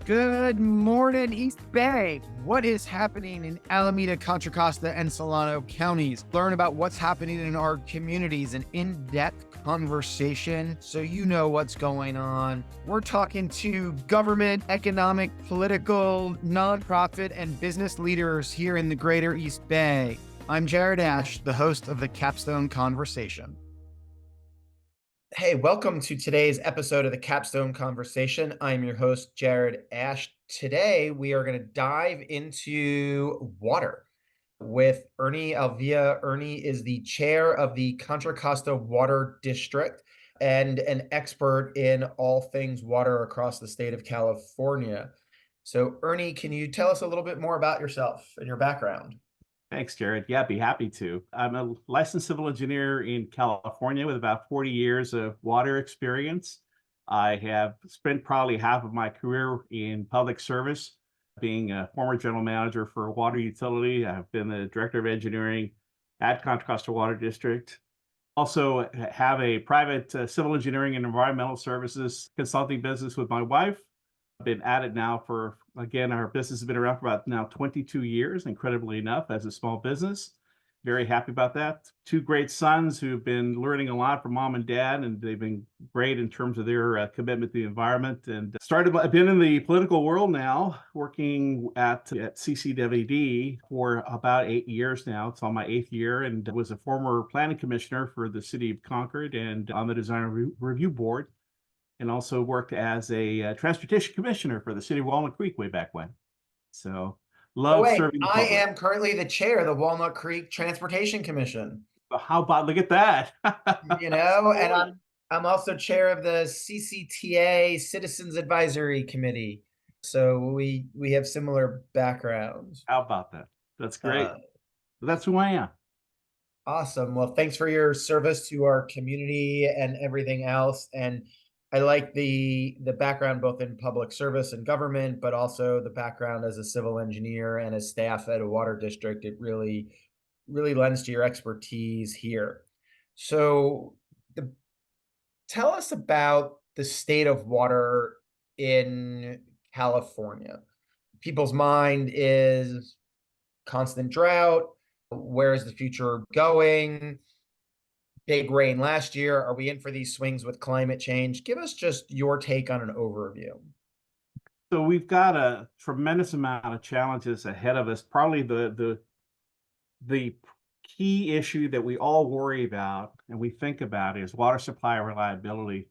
Good morning, East Bay. What is happening in Alameda, Contra Costa, and Solano counties? Learn about what's happening in our communities, an in-depth conversation so you know what's going on. We're talking to government, economic, political, nonprofit, and business leaders here in the greater East Bay. I'm Jared Asch, the host of the Capstone Conversation. Hey, welcome to today's episode of the Capstone Conversation. I'm your host, Jared Asch. Today, we are going to dive into water with Ernie Avila. Ernie is the chair of the Contra Costa Water District and an expert in all things water across the state of California. So, Ernie, can you tell us a little bit more about yourself and your background? Thanks, Jared. Yeah, I'd be happy to. I'm a licensed civil engineer in California with about 40 years of water experience. I have spent probably half of my career in public service, being a former general manager for a water utility. I've been the director of engineering at Contra Costa Water District. Also have a private civil engineering and environmental services consulting business with my wife. I've been at it now for, again, our business has been around for about now 22 years, incredibly enough, as a small business. Very happy about that. Two great sons who've been learning a lot from mom and dad, and they've been great in terms of their commitment to the environment. And I've been in the political world now, working at CCWD for about 8 years now. It's on my 8th year, and was a former planning commissioner for the city of Concord and on the design review board, and also worked as a transportation commissioner for the city of Walnut Creek way back when. So Oh, love wait, serving the I public. am currently the chair of the Walnut Creek Transportation Commission. How about, look at that. You know, and I'm also chair of the CCTA Citizens Advisory Committee. So we have similar backgrounds. How about that? That's great. Uh, That's who I am. awesome. Well, thanks for your service to our community and everything else. And I like the background both in public service and government, but also the background as a civil engineer and as staff at a water district. It really lends to your expertise here. So the tell us about the state of water in California. People's mind is constant drought. Where is the future going? Big rain last year. Are we in for these swings with climate change? Give us just your take on an overview. So we've got a tremendous amount of challenges ahead of us. Probably the key issue that we all worry about and we think about is water supply reliability.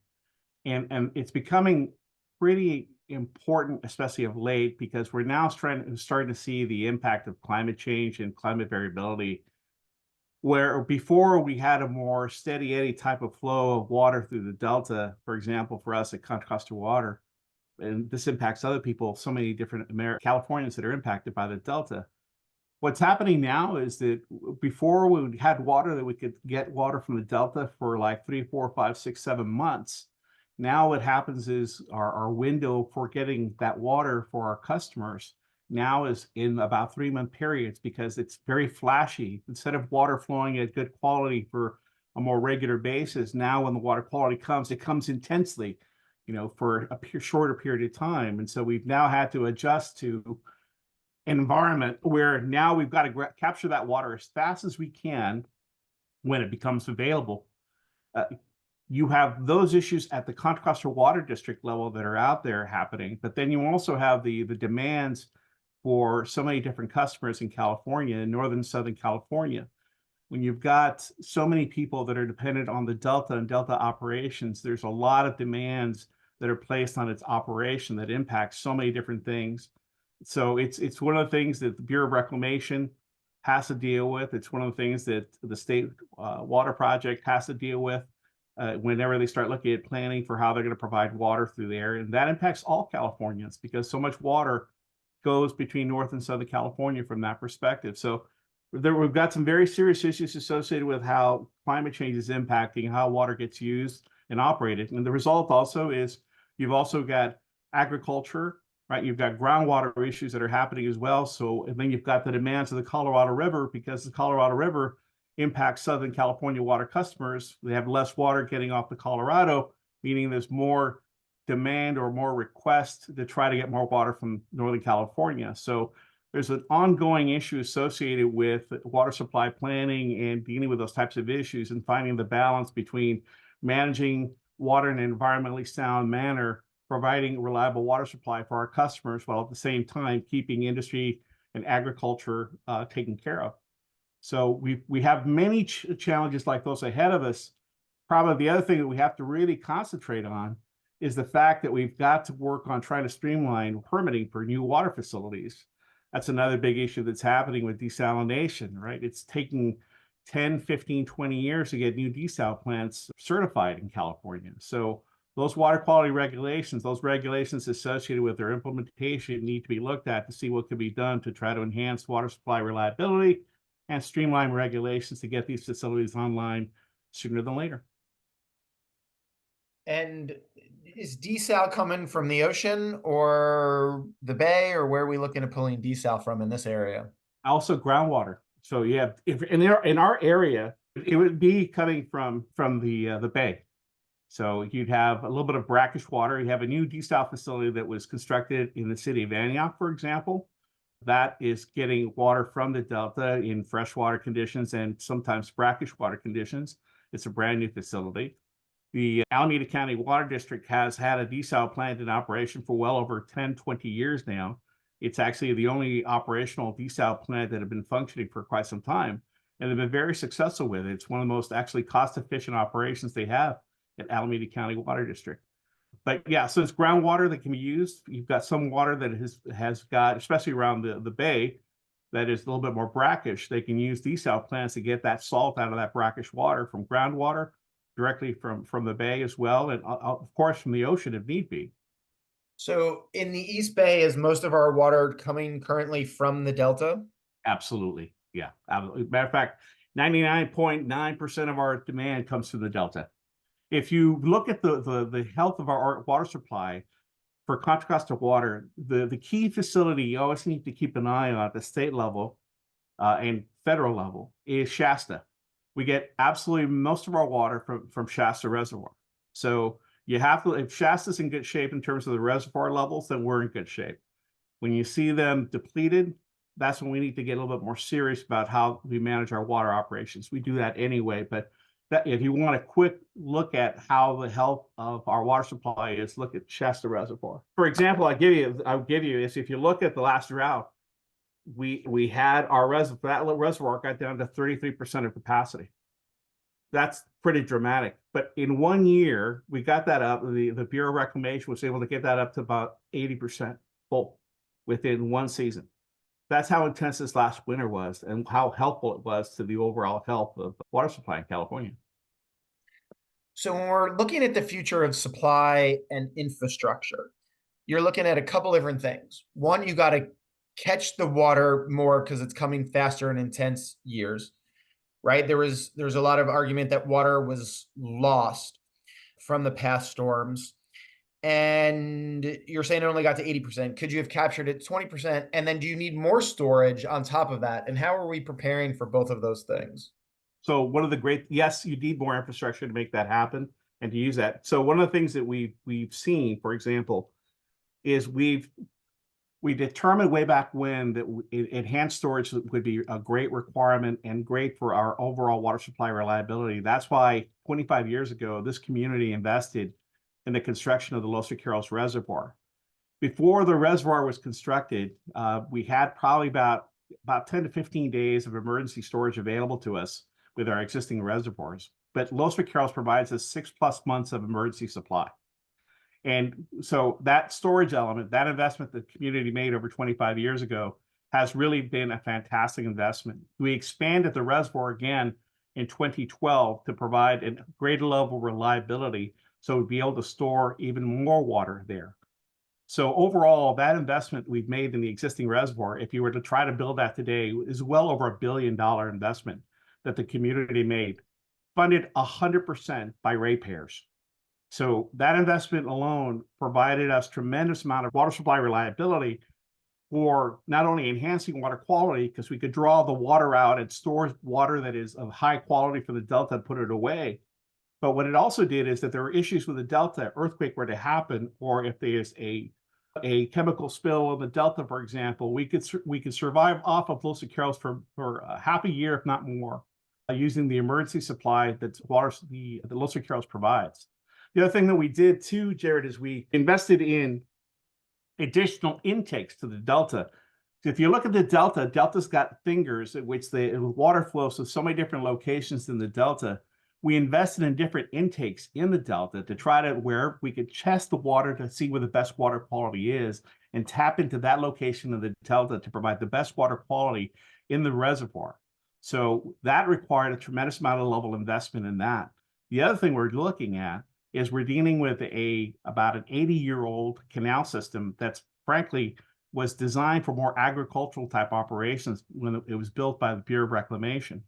And it's becoming pretty important, especially of late, because we're now starting to see the impact of climate change and climate variability, where before we had a more steady eddy type of flow of water through the Delta, for example, for us at Contra Costa Water, and this impacts other people, so many different Californians that are impacted by the Delta. What's happening now is that before we had water that we could get water from the Delta for like 3, 4, 5, 6, 7 months. Now what happens is our window for getting that water for our customers now is in about 3-month periods, because it's very flashy. Instead of water flowing at good quality for a more regular basis, now when the water quality comes, it comes intensely, for a shorter period of time. And so we've now had to adjust to an environment where now we've got to capture that water as fast as we can when it becomes available. You have those issues at the Contra Costa Water District level that are out there happening, but then you also have the demands for so many different customers in California, in Northern Southern California. When you've got so many people that are dependent on the Delta and Delta operations, there's a lot of demands that are placed on its operation that impacts so many different things. So it's one of the things that the Bureau of Reclamation has to deal with. It's one of the things that the state water project has to deal with whenever they start looking at planning for how they're going to provide water through there. And that impacts all Californians, because so much water goes between North and Southern California from that perspective. So we've got some very serious issues associated with how climate change is impacting how water gets used and operated. And the result also is you've also got agriculture, right? You've got groundwater issues that are happening as well. So, and then you've got the demands of the Colorado River, because the Colorado River impacts Southern California water customers. They have less water getting off the Colorado, meaning there's more demand or more requests to try to get more water from Northern California. So there's an ongoing issue associated with water supply planning and dealing with those types of issues and finding the balance between managing water in an environmentally sound manner, providing reliable water supply for our customers, while at the same time keeping industry and agriculture taken care of. So we have many challenges like those ahead of us. Probably the other thing that we have to really concentrate on is the fact that we've got to work on trying to streamline permitting for new water facilities. That's another big issue that's happening with desalination, right? It's taking 10, 15, 20 years to get new desal plants certified in California. So those water quality regulations, those regulations associated with their implementation need to be looked at to see what can be done to try to enhance water supply reliability and streamline regulations to get these facilities online sooner than later. And is desal coming from the ocean or the bay, or where are we looking at pulling desal from in this area? Also groundwater. So yeah, if in our area, it would be coming from the bay. So you'd have a little bit of brackish water. You have a new desal facility that was constructed in the city of Antioch, for example. That is getting water from the Delta in freshwater conditions and sometimes brackish water conditions. It's a brand new facility. The Alameda County Water District has had a desal plant in operation for well over 10, 20 years now. It's actually the only operational desal plant that have been functioning for quite some time, and they've been very successful with it. It's one of the most actually cost-efficient operations they have at Alameda County Water District. But yeah, so it's groundwater that can be used. You've got some water that has got, especially around the bay, that is a little bit more brackish. They can use desal plants to get that salt out of that brackish water from groundwater, directly from the bay as well, and of course from the ocean if need be. So in the East Bay, is most of our water coming currently from the Delta? Absolutely, yeah. Matter of fact, 99.9% of our demand comes from the Delta. If you look at the health of our water supply for Contra Costa Water, the key facility you always need to keep an eye on at the state level and federal level is Shasta. We get absolutely most of our water from Shasta Reservoir. So you have to, if Shasta's in good shape in terms of the reservoir levels, then we're in good shape. When you see them depleted, that's when we need to get a little bit more serious about how we manage our water operations. We do that anyway, but if you want a quick look at how the health of our water supply is, look at Shasta Reservoir. For example, I'll give you is if you look at the last drought, we had our reservoir got down to 33% of capacity. That's pretty dramatic. But in 1 year, we got that up. The Bureau of Reclamation was able to get that up to about 80% full within one season. That's how intense this last winter was and how helpful it was to the overall health of the water supply in California. So when we're looking at the future of supply and infrastructure, you're looking at a couple different things. One, you got to catch the water more because it's coming faster in intense years, right? There's a lot of argument that water was lost from the past storms. And you're saying it only got to 80%. Could you have captured it 20%? And then do you need more storage on top of that? And how are we preparing for both of those things? So one of the great, yes, you need more infrastructure to make that happen and to use that. So one of the things that we've seen, for example, is we determined way back when that enhanced storage would be a great requirement and great for our overall water supply reliability. That's why 25 years ago, this community invested in the construction of the Los Vaqueros Reservoir. Before the reservoir was constructed, we had probably about 10 to 15 days of emergency storage available to us with our existing reservoirs. But Los Vaqueros provides us 6+ months of emergency supply. And so that storage element, that investment the community made over 25 years ago has really been a fantastic investment. We expanded the reservoir again in 2012 to provide a greater level of reliability so we'd be able to store even more water there. So overall, that investment we've made in the existing reservoir, if you were to try to build that today, is well over $1 billion investment that the community made, funded 100% by ratepayers. So that investment alone provided us tremendous amount of water supply reliability for not only enhancing water quality, because we could draw the water out and store water that is of high quality for the Delta and put it away, But what it also did is that there were issues with the delta, earthquake were to happen, or if there's a chemical spill in the delta, for example, we could survive off of Los Icaros for half a year, if not more, using the emergency supply that the Los Icaros provides. The other thing that we did too, Jared, is we invested in additional intakes to the delta. If you look at the delta, delta's got fingers at which the water flows to so many different locations in the delta. We invested in different intakes in the delta to try to where we could test the water to see where the best water quality is and tap into that location of the delta to provide the best water quality in the reservoir. So that required a tremendous amount of level investment in that. The other thing we're looking at is we're dealing with about an 80-year-old canal system that's frankly was designed for more agricultural type operations when it was built by the Bureau of Reclamation.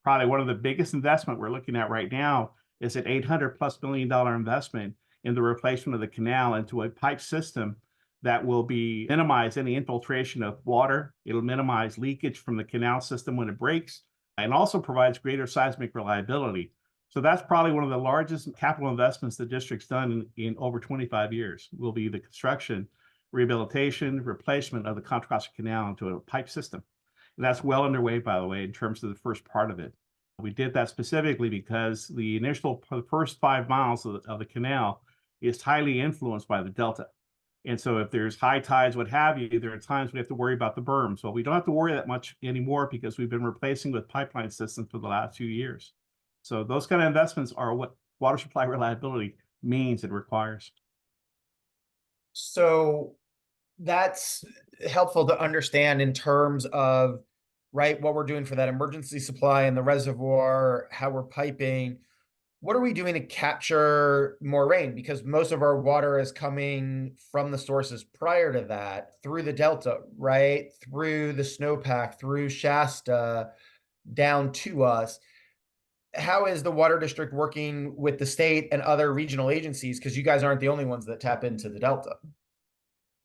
Probably one of the biggest investment we're looking at right now is an $800+ million investment in the replacement of the canal into a pipe system that will minimize any infiltration of water. It'll minimize leakage from the canal system when it breaks, and also provides greater seismic reliability. So that's probably one of the largest capital investments the district's done in over 25 years, will be the construction, rehabilitation, replacement of the Contra Costa Canal into a pipe system. And that's well underway, by the way, in terms of the first part of it. We did that specifically because the first 5 miles of the canal is highly influenced by the delta. And so if there's high tides, what have you, there are times we have to worry about the berm. So we don't have to worry that much anymore because we've been replacing with pipeline systems for the last few years. So those kind of investments are what water supply reliability means it requires. So that's helpful to understand in terms of, right, what we're doing for that emergency supply in the reservoir, how we're piping. What are we doing to capture more rain? Because most of our water is coming from the sources prior to that, through the delta, right? Through the snowpack, through Shasta, down to us. How is the water district working with the state and other regional agencies? Because you guys aren't the only ones that tap into the delta.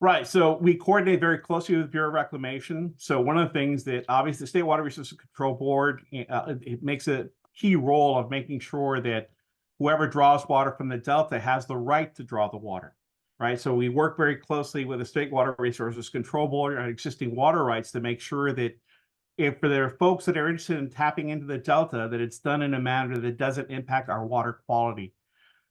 Right. So we coordinate very closely with the Bureau of Reclamation. So one of the things that obviously the State Water Resources Control Board, it makes a key role of making sure that whoever draws water from the delta has the right to draw the water. Right. So we work very closely with the State Water Resources Control Board and existing water rights to make sure that if there are folks that are interested in tapping into the delta, that it's done in a manner that doesn't impact our water quality.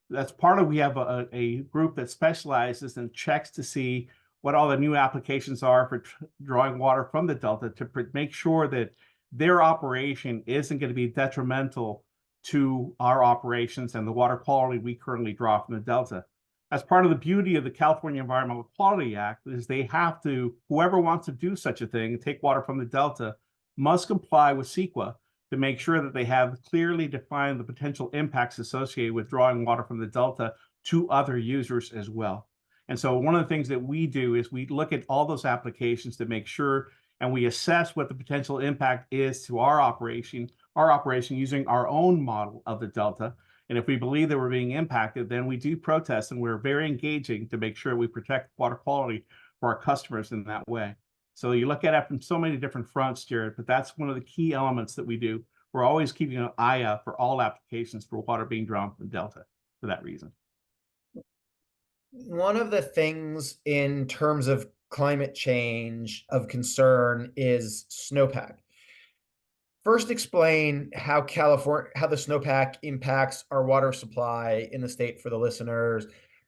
That's part of, we have a group that specializes and checks to see what all the new applications are for drawing water from the delta to make sure that their operation isn't going to be detrimental to our operations and the water quality we currently draw from the delta. As part of the beauty of the California Environmental Quality Act is they have to, whoever wants to do such a thing, take water from the delta, must comply with CEQA to make sure that they have clearly defined the potential impacts associated with drawing water from the delta to other users as well. And so one of the things that we do is we look at all those applications to make sure, and we assess what the potential impact is to our operation using our own model of the delta. And if we believe that we're being impacted, then we do protest, and we're very engaging to make sure we protect water quality for our customers in that way. So you look at it from so many different fronts, Jared, but that's one of the key elements that we do. We're always keeping an eye out for all applications for water being drawn from the delta for that reason. One of the things in terms of climate change of concern is snowpack. First, explain how the snowpack impacts our water supply in the state for the listeners,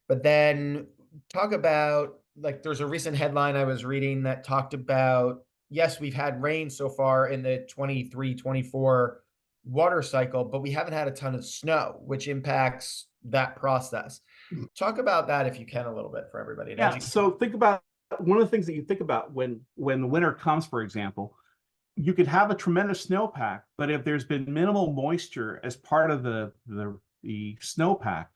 but then talk about, like, there's a recent headline I was reading that talked about, yes, we've had rain so far in the 23-24 water cycle, but we haven't had a ton of snow, which impacts that process. Talk about that if you can a little bit for everybody. Yeah, so think about one of the things that you think about when the winter comes, for example, you could have a tremendous snowpack, but if there's been minimal moisture as part of the snowpack,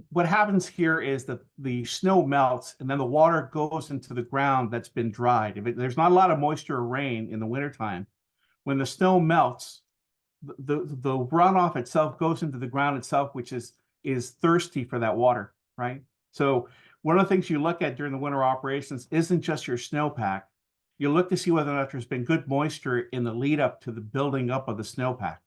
what happens here is that the snow melts and then the water goes into the ground that's been dried. If there's not a lot of moisture or rain in the wintertime, when the snow melts, the runoff itself goes into the ground itself, which is thirsty for that water, right? So one of the things you look at during the winter operations isn't just your snowpack. You look to see whether or not there's been good moisture in the lead up to the building up of the snowpack.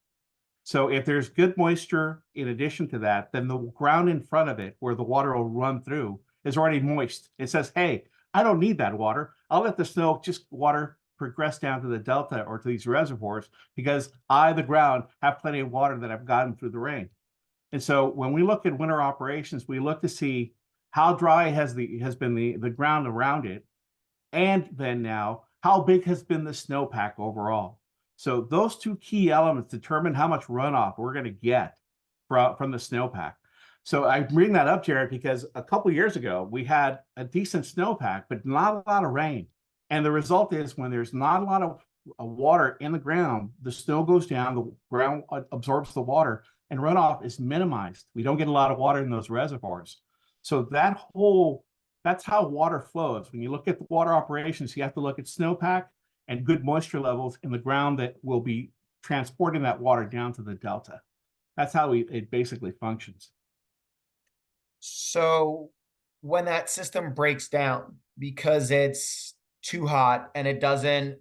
So if there's good moisture in addition to that, then the ground in front of it where the water will run through is already moist. It says, hey, I don't need that water. I'll let the snow just water progress down to the delta or to these reservoirs because I, the ground, have plenty of water that I've gotten through the rain. And so when we look at winter operations, we look to see how dry has been the ground around it, and then now how big has been the snowpack overall. So those two key elements determine how much runoff we're going to get from the snowpack. So I bring that up, Jared, because a couple of years ago we had a decent snowpack, but not a lot of rain. And the result is when there's not a lot of water in the ground, the snow goes down, the ground absorbs the water, and runoff is minimized. We don't get a lot of water in those reservoirs. So that's how water flows. When you look at the water operations, you have to look at snowpack and good moisture levels in the ground that will be transporting that water down to the delta. That's how it basically functions. So when that system breaks down because it's too hot and it doesn't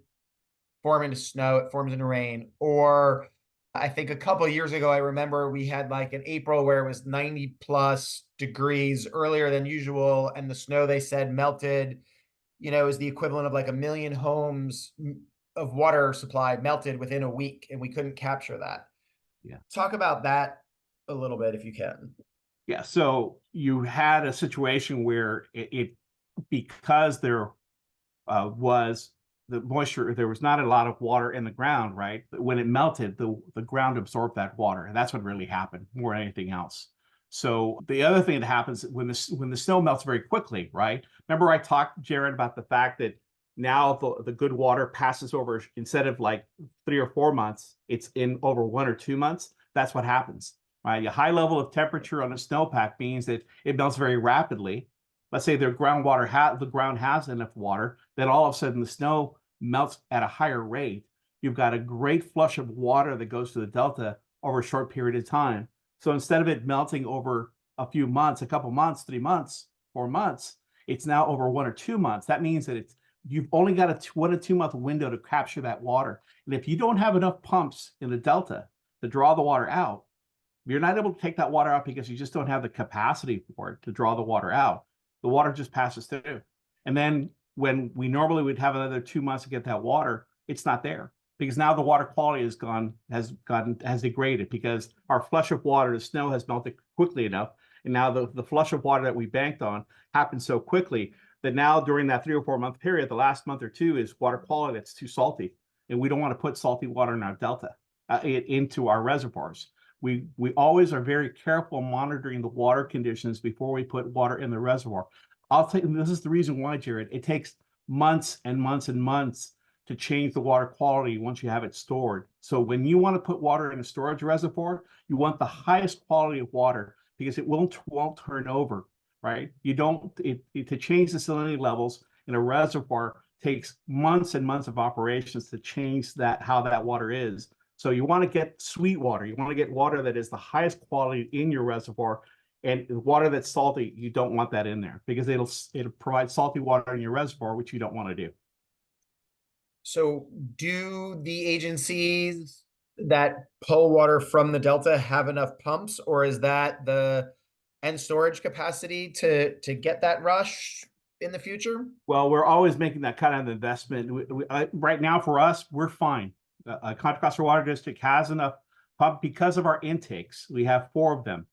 form into snow, it forms into rain, or I think a couple of years ago, I remember we had like an April where it was 90 plus degrees earlier than usual. And the snow, they said, melted, is the equivalent of like 1 million homes of water supply melted within a week. And we couldn't capture that. Yeah. Talk about that a little bit if you can. Yeah. So you had a situation where because there was the moisture, there was not a lot of water in the ground, right? When it melted, the ground absorbed that water, and that's what really happened more than anything else. So the other thing that happens when the snow melts very quickly, right? Remember I talked, Jared, about the fact that now the good water passes over, instead of like 3 or 4 months, it's in over 1 or 2 months. That's what happens, right? A high level of temperature on a snowpack means that it melts very rapidly. Let's say the ground has enough water, then all of a sudden the snow melts at a higher rate. You've got a great flush of water that goes to the delta over a short period of time. So instead of it melting over a few months, a couple months, 3 months, 4 months, it's now over 1 or 2 months. That means that you've only got a 1 to 2 month window to capture that water. And if you don't have enough pumps in the delta to draw the water out, you're not able to take that water out because you just don't have the capacity for it to draw the water out. The water just passes through. And then when we normally would have another 2 months to get that water, it's not there because now the water quality has degraded because our flush of water, the snow has melted quickly enough. And now the flush of water that we banked on happened so quickly that now during that 3 or 4 month period, the last month or two is water quality that's too salty. And we don't want to put salty water in our delta into our reservoirs. We always are very careful monitoring the water conditions before we put water in the reservoir. This is the reason why, Jared, it takes months and months and months to change the water quality once you have it stored. So when you want to put water in a storage reservoir, you want the highest quality of water because it won't turn over, right? To change the salinity levels in a reservoir takes months and months of operations to change how that water is. So you want to get sweet water. You want to get water that is the highest quality in your reservoir, and water that's salty, you don't want that in there because it'll provide salty water in your reservoir, which you don't want to do. So do the agencies that pull water from the delta have enough pumps, or is that the end storage capacity to get that rush in the future? Well, we're always making that kind of investment. Right now for us, we're fine. Contra Costa Water District has enough pump because of our intakes. We have 4 of them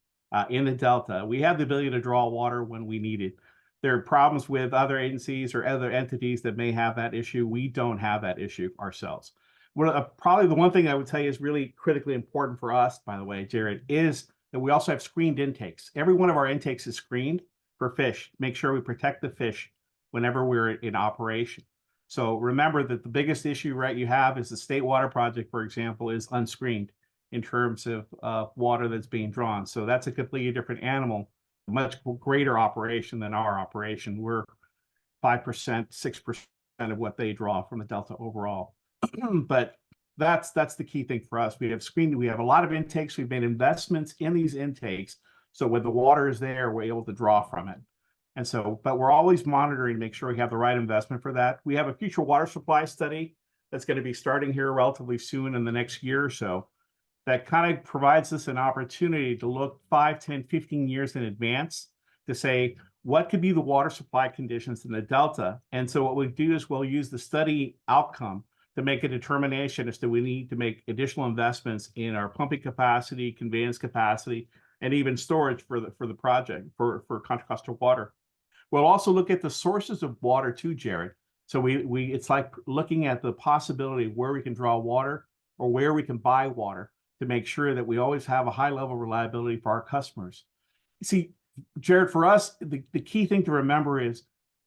in the delta. We have the ability to draw water when we need it. There are problems with other agencies or other entities that may have that issue. We don't have that issue ourselves. Probably the one thing I would tell you is really critically important for us, by the way, Jared, is that we also have screened intakes. Every one of our intakes is screened for fish. Make sure we protect the fish whenever we're in operation. So remember that the biggest issue, right, you have is the state water project, for example, is unscreened in terms of water that's being drawn. So that's a completely different animal, a much greater operation than our operation. We're 5%, 6% of what they draw from the delta overall. But that's the key thing for us. We have a lot of intakes. We've made investments in these intakes. So when the water is there, we're able to draw from it. And so, but we're always monitoring to make sure we have the right investment for that. We have a future water supply study that's going to be starting here relatively soon in the next year or so. that kind of provides us an opportunity to look 5, 10, 15 years in advance to say, what could be the water supply conditions in the Delta? And so what we do is we'll use the study outcome to make a determination as to we need to make additional investments in our pumping capacity, conveyance capacity, and even storage for the project for Contra Costa Water. We'll also look at the sources of water too, Jared. So we it's like looking at the possibility of where we can draw water or where we can buy water to make sure that we always have a high level of reliability for our customers. See, Jared, for us, the key thing to remember is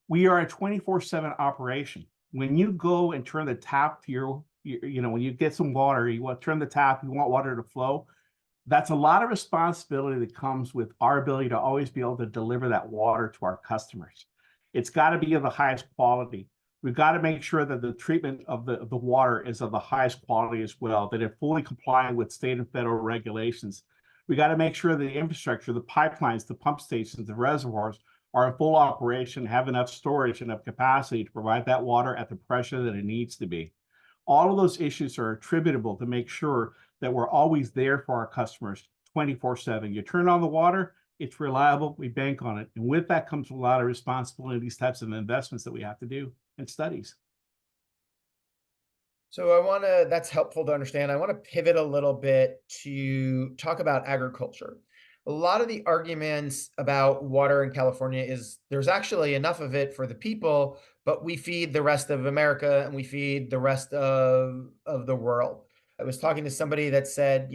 we are a 24/7 operation. When you go and turn the tap to your, when you get some water, you want to turn the tap, you want water to flow. That's a lot of responsibility that comes with our ability to always be able to deliver that water to our customers. It's got to be of the highest quality. We've got to make sure that the treatment of the water is of the highest quality as well, that it fully complies with state and federal regulations. We got to make sure the infrastructure, the pipelines, the pump stations, the reservoirs are in full operation, have enough storage, enough capacity to provide that water at the pressure that it needs to be. All of those issues are attributable to make sure that we're always there for our customers 24/7. You turn on the water, it's reliable, we bank on it. And with that comes a lot of responsibility, these types of investments that we have to do and studies. So that's helpful to understand. I want to pivot a little bit to talk about agriculture. A lot of the arguments about water in California is there's actually enough of it for the people, but we feed the rest of America and we feed the rest of the world. I was talking to somebody that said,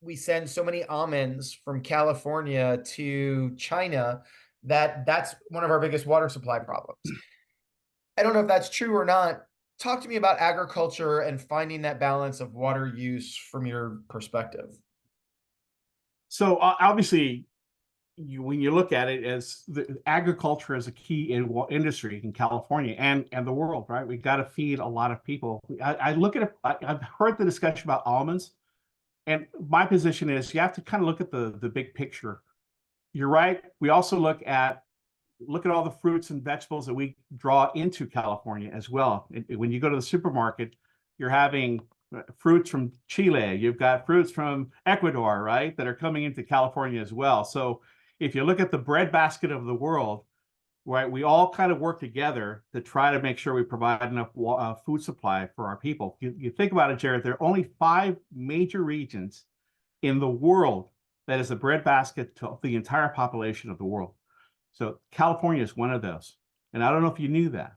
we send so many almonds from California to China that's one of our biggest water supply problems. I don't know if that's true or not. Talk to me about agriculture and finding that balance of water use from your perspective. So obviously, when you look at it as agriculture is a key industry in California and the world, right? We got to feed a lot of people. I look at it, I've heard the discussion about almonds, and my position is you have to kind of look at the big picture. You're right. We also look at all the fruits and vegetables that we draw into California as well. When you go to the supermarket, you're having fruits from Chile, you've got fruits from Ecuador, right, that are coming into California as well. So if you look at the breadbasket of the world, right, we all kind of work together to try to make sure we provide enough food supply for our people. You think about it, Jared, there are only 5 major regions in the world that is a breadbasket to the entire population of the world. So California is one of those. And I don't know if you knew that.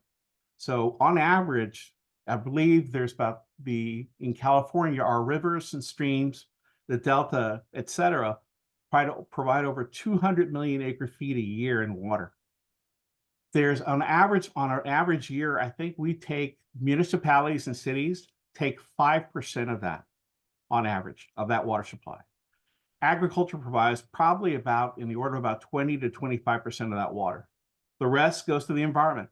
So on average, I believe there's in California, our rivers and streams, the Delta, et cetera, provide over 200 million acre feet a year in water. There's on our average year, I think we take municipalities and cities take 5% of that on average of that water supply. Agriculture provides probably about in the order of about 20 to 25% of that water. The rest goes to the environment,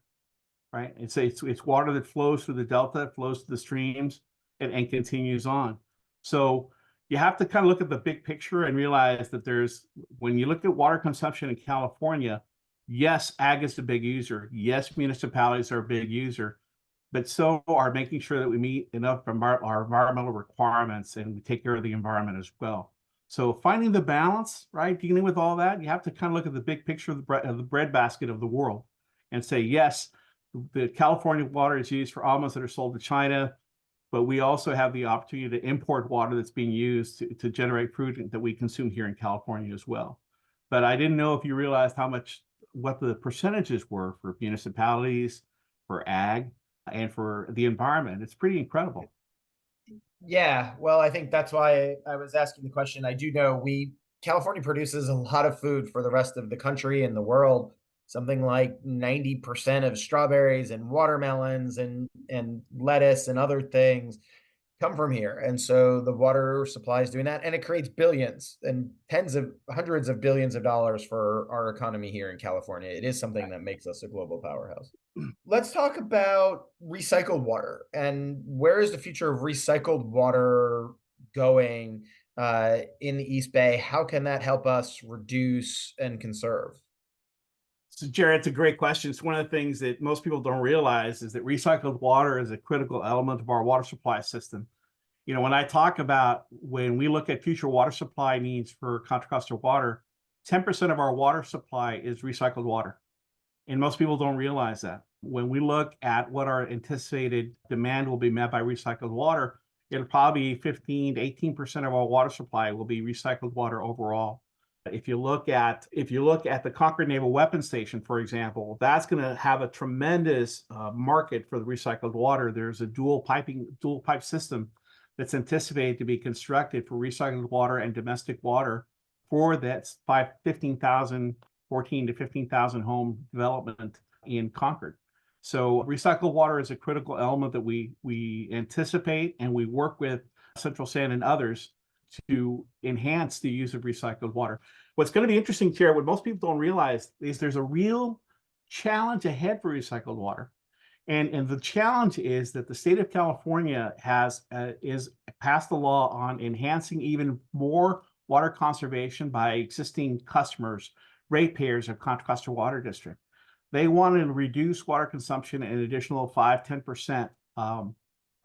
right? It's water that flows through the Delta, flows to the streams, and continues on. So you have to kind of look at the big picture and realize that when you look at water consumption in California, yes, ag is a big user. Yes, municipalities are a big user, but so are making sure that we meet enough of our environmental requirements and we take care of the environment as well. So finding the balance, right, dealing with all that, you have to kind of look at the big picture of the breadbasket of the world and say, yes, the California water is used for almonds that are sold to China, but we also have the opportunity to import water that's being used to generate fruit that we consume here in California as well. But I didn't know if you realized what the percentages were for municipalities, for ag, and for the environment. It's pretty incredible. Yeah, well, I think that's why I was asking the question. I do know California produces a lot of food for the rest of the country and the world. Something like 90% of strawberries and watermelons and lettuce and other things come from here. And so the water supply is doing that, and it creates billions and hundreds of billions of dollars for our economy here in California. It is something that makes us a global powerhouse. Let's talk about recycled water and where is the future of recycled water going in the East Bay? How can that help us reduce and conserve? So, Jared, it's a great question. It's one of the things that most people don't realize is that recycled water is a critical element of our water supply system. You know, when I talk about when we look at future water supply needs for Contra Costa Water, 10% of our water supply is recycled water. And most people don't realize that. When we look at what our anticipated demand will be met by recycled water, it'll probably be 15 to 18% of our water supply will be recycled water overall. If you look at the Concord Naval Weapons Station, for example, that's going to have a tremendous market for the recycled water. There's a dual pipe system that's anticipated to be constructed for recycled water and domestic water for that 14 to 15,000 home development in Concord. So recycled water is a critical element that we anticipate, and we work with Central Sand and others to enhance the use of recycled water. What's going to be interesting, Jared, what most people don't realize is there's a real challenge ahead for recycled water. And the challenge is that the state of California has passed a law on enhancing even more water conservation by existing customers, ratepayers of Contra Costa Water District. They want to reduce water consumption an additional 5–10% on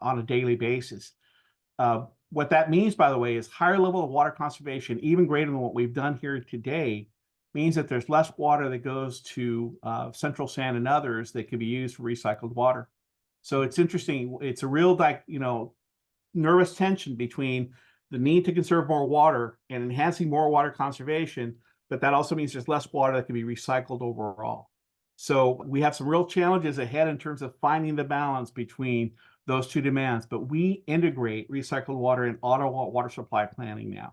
a daily basis. What that means, by the way, is higher level of water conservation, even greater than what we've done here today, means that there's less water that goes to Central Sand and others that can be used for recycled water. So it's interesting. It's a real, nervous tension between the need to conserve more water and enhancing more water conservation, but that also means there's less water that can be recycled overall. So we have some real challenges ahead in terms of finding the balance between those two demands, but we integrate recycled water in auto water supply planning now.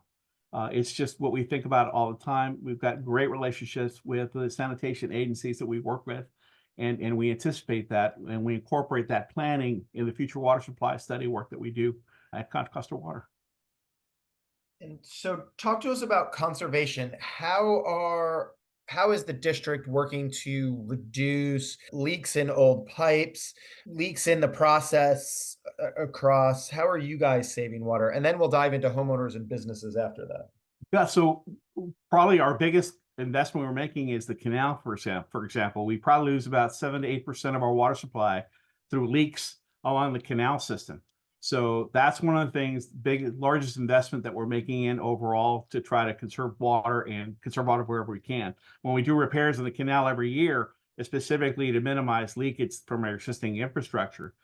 It's just what we think about all the time. We've got great relationships with the sanitation agencies that we work with, and we anticipate that, and we incorporate that planning in the future water supply study work that we do at Contra Costa Water. And so talk to us about conservation. How is the district working to reduce leaks in old pipes, leaks in the process across? How are you guys saving water? And then we'll dive into homeowners and businesses after that. Yeah, so probably our biggest investment we're making is the canal, for example. We probably lose about 7 to 8% of our water supply through leaks along the canal system. So that's one of the things, largest investment that we're making in overall to try to conserve water and conserve water wherever we can. When we do repairs in the canal every year, it's specifically to minimize leakage from our existing infrastructure.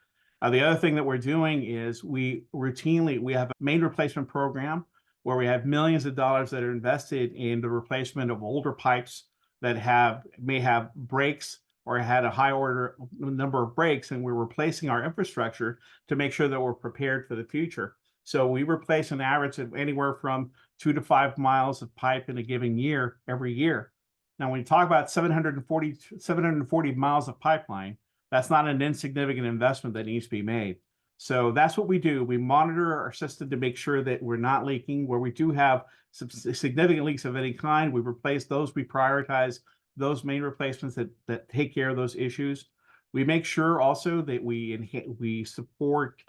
The other thing that we're doing is we have a main replacement program where we have millions of dollars that are invested in the replacement of older pipes that may have breaks or had a high order number of breaks, and we're replacing our infrastructure to make sure that we're prepared for the future. So we replace an average of anywhere from 2 to 5 miles of pipe in a given year every year. Now, when you talk about 740 miles of pipeline, that's not an insignificant investment that needs to be made. So that's what we do. We monitor our system to make sure that we're not leaking. Where we do have some significant leaks of any kind, we replace those. We prioritize those main replacements that take care of those issues. We make sure also that we support,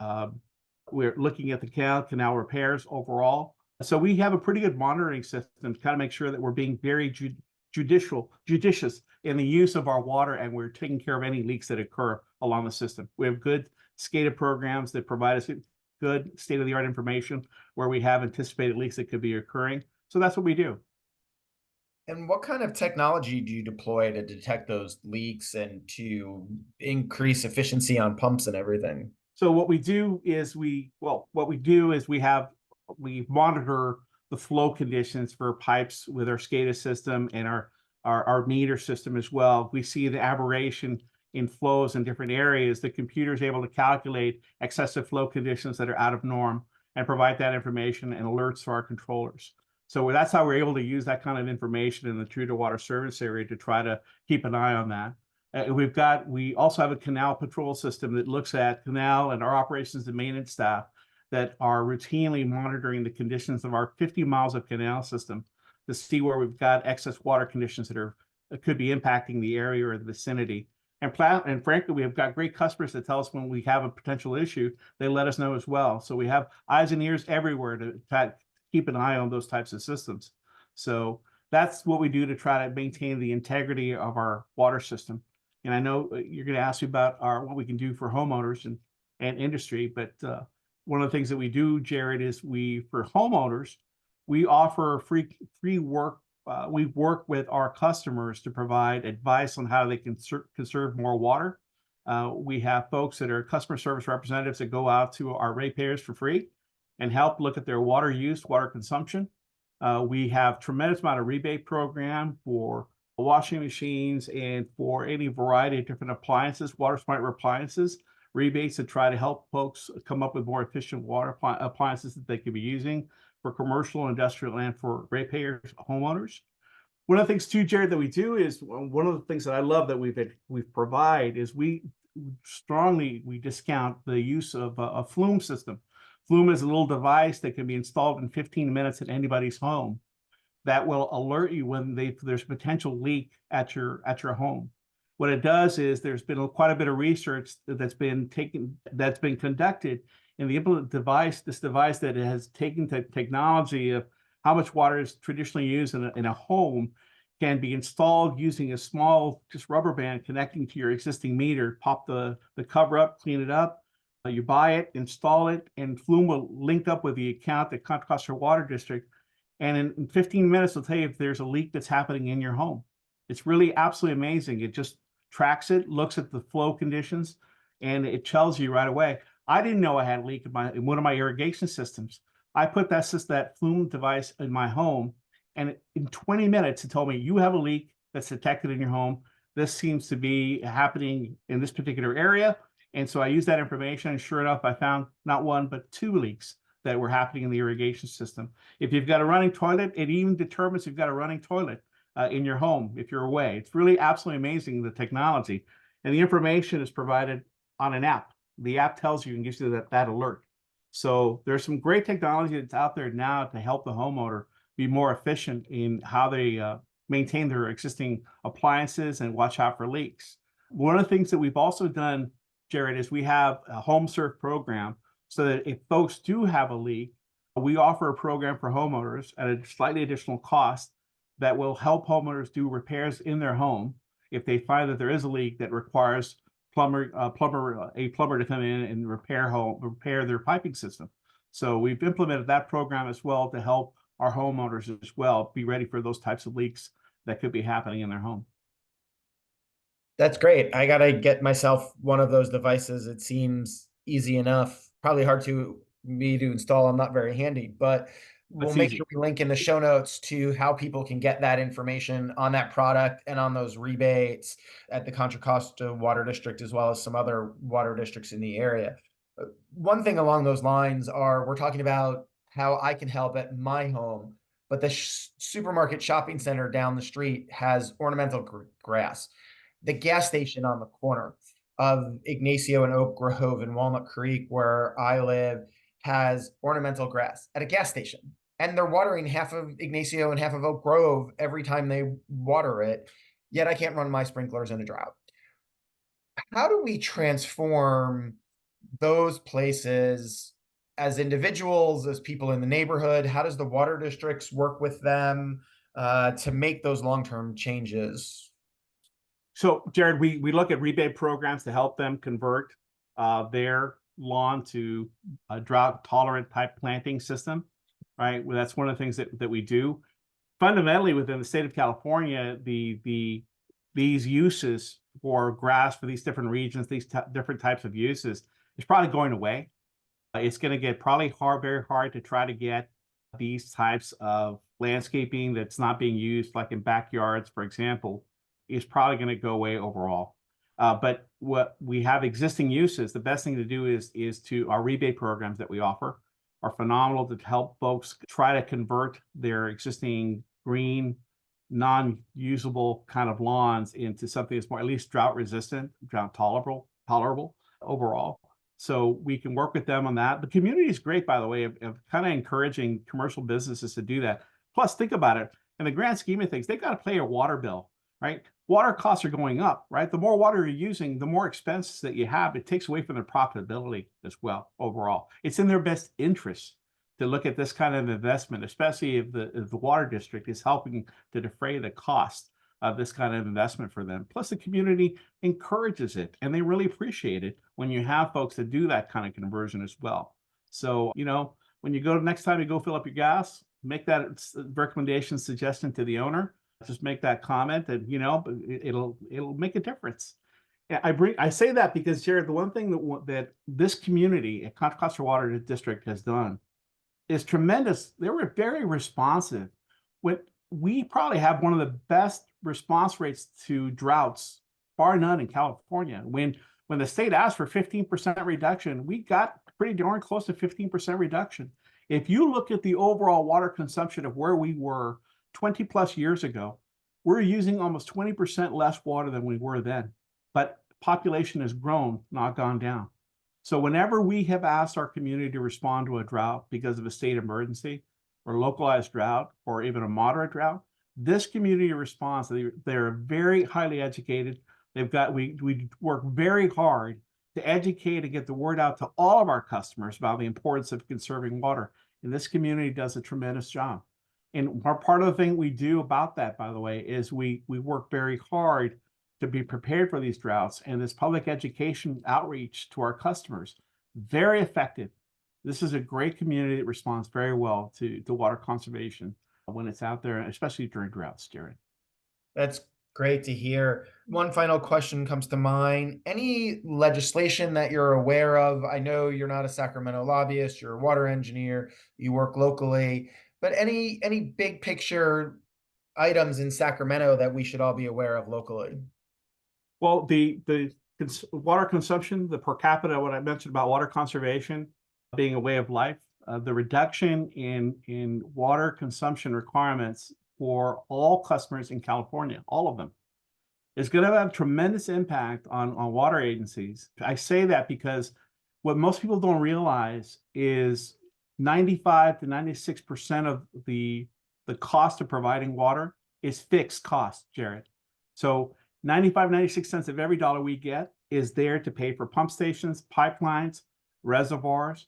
we're looking at the canal repairs overall. So we have a pretty good monitoring system to kind of make sure that we're being very judicious in the use of our water, and we're taking care of any leaks that occur along the system. We have good SCADA programs that provide us good state-of-the-art information where we have anticipated leaks that could be occurring. So that's what we do. And what kind of technology do you deploy to detect those leaks and to increase efficiency on pumps and everything? So what we do is we monitor the flow conditions for pipes with our SCADA system and our meter system as well. We see the aberration in flows in different areas. The computer is able to calculate excessive flow conditions that are out of norm and provide that information and alerts to our controllers. So that's how we're able to use that kind of information in the treated water service area to try to keep an eye on that. We also have a canal patrol system that looks at canal and our operations and maintenance staff that are routinely monitoring the conditions of our 50 miles of canal system to see where we've got excess water conditions that could be impacting the area or the vicinity. And frankly, we have got great customers that tell us when we have a potential issue. They let us know as well. So we have eyes and ears everywhere to keep an eye on those types of systems. So that's what we do to try to maintain the integrity of our water system. And I know you're going to ask me about what we can do for homeowners and industry, but one of the things that we do, Jared, is for homeowners, we offer free work. We work with our customers to provide advice on how they can conserve more water. We have folks that are customer service representatives that go out to our ratepayers for free and help look at their water use, water consumption. We have tremendous amount of rebate program for washing machines and for any variety of different appliances, water smart appliances, rebates to try to help folks come up with more efficient water appliances that they could be using for commercial, industrial, and for ratepayers, homeowners. One of the things too, Jared, that we do is one of the things that I love that we provide is we discount the use of a flume system. Flume is a little device that can be installed in 15 minutes at anybody's home that will alert you when there's a potential leak at your home. What it does is there's been quite a bit of research that's been conducted in the implement device, this device that has taken the technology of how much water is traditionally used in a home, can be installed using a small just rubber band connecting to your existing meter. Pop the cover up, clean it up. You buy it, install it, and Flume will link up with the account at Contra Costa Water District. And in 15 minutes, it'll tell you if there's a leak that's happening in your home. It's really absolutely amazing. It just tracks it, looks at the flow conditions, and it tells you right away. I didn't know I had a leak in one of my irrigation systems. I put that Flume device in my home, and in 20 minutes, it told me, you have a leak that's detected in your home. This seems to be happening in this particular area. And so I used that information, and sure enough, I found not one, but 2 leaks that were happening in the irrigation system. If you've got a running toilet, it even determines if you've got a running toilet in your home if you're away. It's really absolutely amazing, the technology. And the information is provided on an app. The app tells you and gives you that alert. So there's some great technology that's out there now to help the homeowner be more efficient in how they maintain their existing appliances and watch out for leaks. One of the things that we've also done, Jared, is we have a home serve program so that if folks do have a leak, we offer a program for homeowners at a slightly additional cost that will help homeowners do repairs in their home if they find that there is a leak that requires a plumber to come in and repair their piping system. So we've implemented that program as well to help our homeowners as well be ready for those types of leaks that could be happening in their home. That's great. I gotta get myself one of those devices. It seems easy enough. Probably hard to me to install. I'm not very handy, but we'll make sure we link in the show notes to how people can get that information on that product and on those rebates at the Contra Costa Water District, as well as some other water districts in the area. One thing along those lines we're talking about how I can help at my home, but the supermarket shopping center down the street has ornamental grass. The gas station on the corner of Ignacio and Oak Grove and Walnut Creek, where I live, has ornamental grass at a gas station. And they're watering half of Ignacio and half of Oak Grove every time they water it, yet I can't run my sprinklers in a drought. How do we transform those places as individuals, as people in the neighborhood? How does the water districts work with them to make those long-term changes? So, Jared, we look at rebate programs to help them convert their lawn to a drought-tolerant type planting system, right? Well, that's one of the things that we do. Fundamentally, within the state of California, these uses for grass for these different regions, these different types of uses, is probably going away. It's going to get probably very hard to try to get these types of landscaping that's not being used, like in backyards, for example, is probably going to go away overall. But what we have existing uses, the best thing to do is to our rebate programs that we offer are phenomenal to help folks try to convert their existing green, non-usable kind of lawns into something that's more at least drought resistant, drought tolerable overall. So we can work with them on that. The community is great, by the way, of kind of encouraging commercial businesses to do that. Plus, think about it. In the grand scheme of things, they've got to pay a water bill, right? Water costs are going up, right? The more water you're using, the more expenses that you have. It takes away from their profitability as well overall. It's in their best interest to look at this kind of investment, especially if the water district is helping to defray the cost of this kind of investment for them. Plus, the community encourages it, and they really appreciate it when you have folks that do that kind of conversion as well. So, when you go next time you go fill up your gas, make that recommendation suggestion to the owner. Just make that comment, and it'll make a difference. I say that because, Jared, the one thing that this community at Contra Costa Water District has done is tremendous. They were very responsive. We probably have one of the best response rates to droughts, bar none, in California. When the state asked for 15% reduction, we got pretty darn close to 15% reduction. If you look at the overall water consumption of where we were 20 plus years ago, we're using almost 20% less water than we were then. But population has grown, not gone down. So whenever we have asked our community to respond to a drought because of a state emergency or localized drought or even a moderate drought, this community responds. They're very highly educated. We work very hard to educate and get the word out to all of our customers about the importance of conserving water. And this community does a tremendous job. And part of the thing we do about that, by the way, is we work very hard to be prepared for these droughts, and this public education outreach to our customers, very effective. This is a great community that responds very well to water conservation when it's out there, especially during droughts, Jared. That's great to hear. One final question comes to mind. Any legislation that you're aware of? I know you're not a Sacramento lobbyist, you're a water engineer, you work locally, but any big picture items in Sacramento that we should all be aware of locally? Well, the water consumption, the per capita, what I mentioned about water conservation being a way of life, the reduction in water consumption requirements for all customers in California, all of them, is going to have tremendous impact on water agencies. I say that because what most people don't realize is 95 to 96% of the cost of providing water is fixed cost, Jared. So 95, 96 cents of every dollar we get is there to pay for pump stations, pipelines, reservoirs.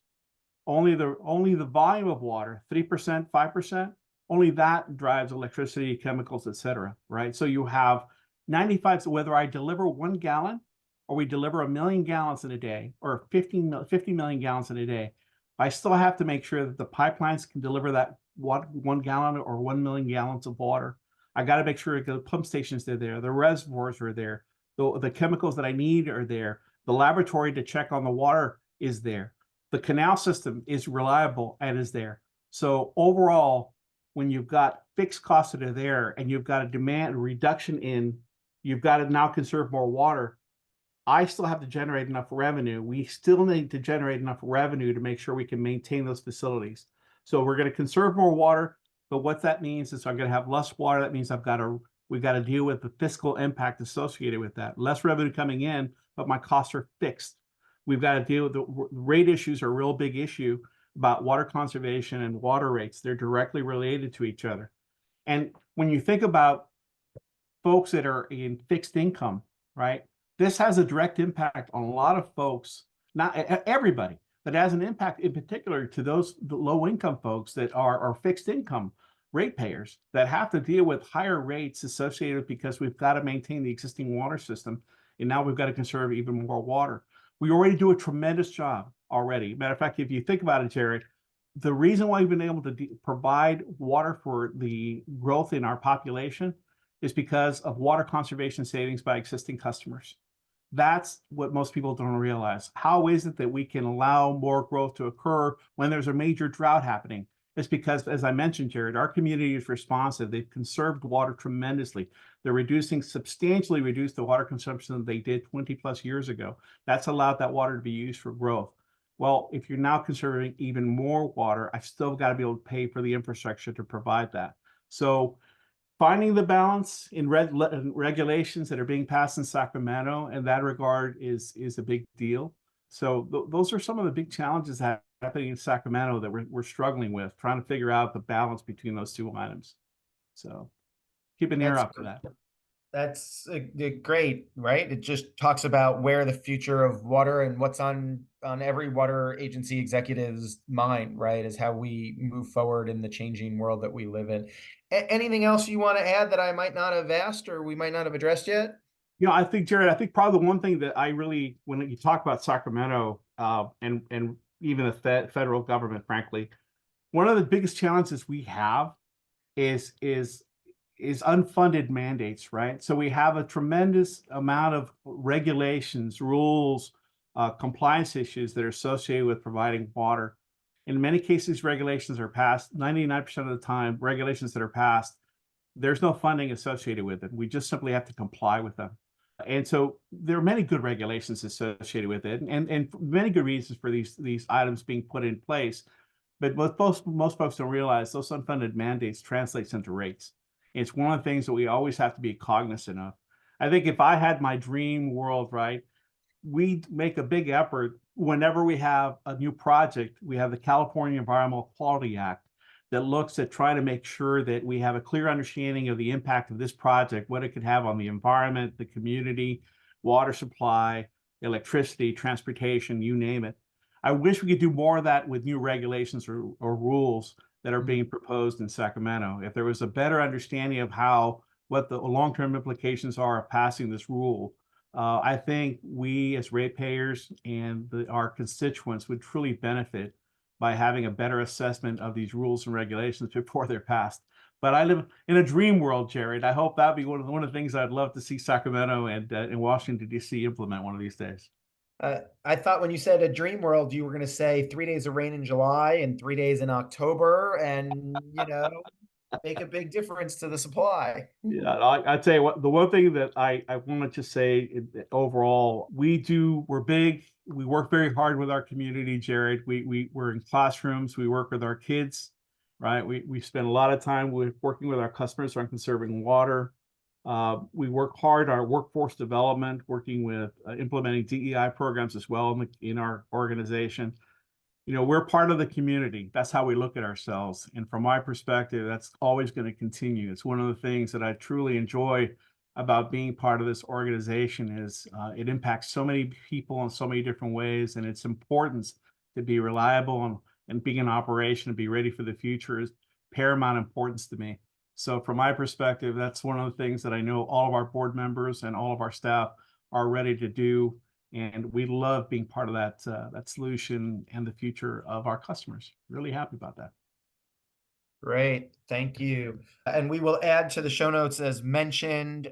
Only the volume of water, 3%, 5%, only that drives electricity, chemicals, etc. Right? So you have 95, so whether I deliver 1 gallon or we deliver 1 million gallons in a day or 50 million gallons in a day, I still have to make sure that the pipelines can deliver that 1 gallon or 1 million gallons of water. I got to make sure the pump stations are there, the reservoirs are there, the chemicals that I need are there, the laboratory to check on the water is there, the canal system is reliable and is there. So overall, when you've got fixed costs that are there and you've got a demand reduction in, you've got to now conserve more water, I still have to generate enough revenue. We still need to generate enough revenue to make sure we can maintain those facilities. So we're going to conserve more water. But what that means is I'm going to have less water. That means we've got to deal with the fiscal impact associated with that. Less revenue coming in, but my costs are fixed. We've got to deal with the rate issues are a real big issue about water conservation and water rates. They're directly related to each other. And when you think about folks that are in fixed income, right, this has a direct impact on a lot of folks, not everybody, but has an impact in particular to the low income folks that are fixed income ratepayers that have to deal with higher rates associated because we've got to maintain the existing water system. And now we've got to conserve even more water. We already do a tremendous job already. Matter of fact, if you think about it, Jared, the reason why we've been able to provide water for the growth in our population is because of water conservation savings by existing customers. That's what most people don't realize. How is it that we can allow more growth to occur when there's a major drought happening? It's because, as I mentioned, Jared, our community is responsive. They've conserved water tremendously. They're substantially reduced the water consumption that they did 20 plus years ago. That's allowed that water to be used for growth. Well, if you're now conserving even more water, I've still got to be able to pay for the infrastructure to provide that. So finding the balance in regulations that are being passed in Sacramento in that regard is a big deal. So those are some of the big challenges happening in Sacramento that we're struggling with, trying to figure out the balance between those two items. So keep an ear out for that. That's great, right? It just talks about where the future of water and what's on every water agency executive's mind, right? Is how we move forward in the changing world that we live in. Anything else you want to add that I might not have asked or we might not have addressed yet? I think, Jared, probably the one thing that I really, when you talk about Sacramento and even the federal government, frankly. One of the biggest challenges we have is unfunded mandates, right? So we have a tremendous amount of regulations, rules, compliance issues that are associated with providing water. In many cases, regulations are passed. 99% of the time, regulations that are passed, there's no funding associated with it. We just simply have to comply with them. And so there are many good regulations associated with it, and many good reasons for these items being put in place. But what most folks don't realize, those unfunded mandates translates into rates. It's one of the things that we always have to be cognizant of. I think if I had my dream world, right, we make a big effort whenever we have a new project. We have the California Environmental Quality Act that looks at trying to make sure that we have a clear understanding of the impact of this project, what it could have on the environment, the community, water supply, electricity, transportation, you name it. I wish we could do more of that with new regulations or rules that are being proposed in Sacramento. If there was a better understanding of what the long-term implications are of passing this rule, I think we as ratepayers and our constituents would truly benefit by having a better assessment of these rules and regulations before they're passed. But I live in a dream world, Jared. I hope that'd be one of the things I'd love to see Sacramento and Washington, D.C. implement one of these days. I thought when you said a dream world, you were going to say 3 days of rain in July and 3 days in October, and make a big difference to the supply. Yeah, I'd say the one thing that I wanted to say overall, we're big. We work very hard with our community, Jared. We're in classrooms. We work with our kids, right? We spend a lot of time working with our customers on conserving water. We work hard our workforce development, working with implementing DEI programs as well in our organization. We're part of the community. That's how we look at ourselves. And from my perspective, that's always going to continue. It's one of the things that I truly enjoy about being part of this organization is it impacts so many people in so many different ways. And its importance to be reliable and being in operation and be ready for the future is paramount importance to me. So from my perspective, that's one of the things that I know all of our board members and all of our staff are ready to do. And we love being part of that solution and the future of our customers. Really happy about that. Great, thank you. And we will add to the show notes, as mentioned,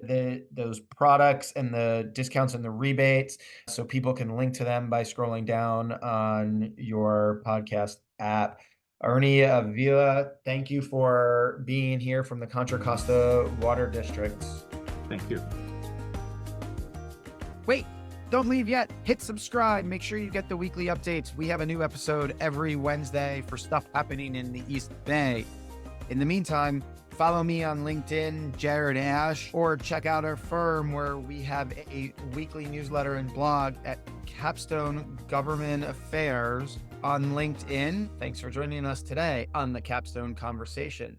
those products and the discounts and the rebates, so people can link to them by scrolling down on your podcast app. Ernie Avila, thank you for being here from the Contra Costa Water District. Thank you. Wait, don't leave yet. Hit subscribe. Make sure you get the weekly updates. We have a new episode every Wednesday for stuff happening in the East Bay. In the meantime, follow me on LinkedIn, Jared Asch, or check out our firm where we have a weekly newsletter and blog at Capstone Government Affairs on LinkedIn. Thanks for joining us today on the Capstone Conversation.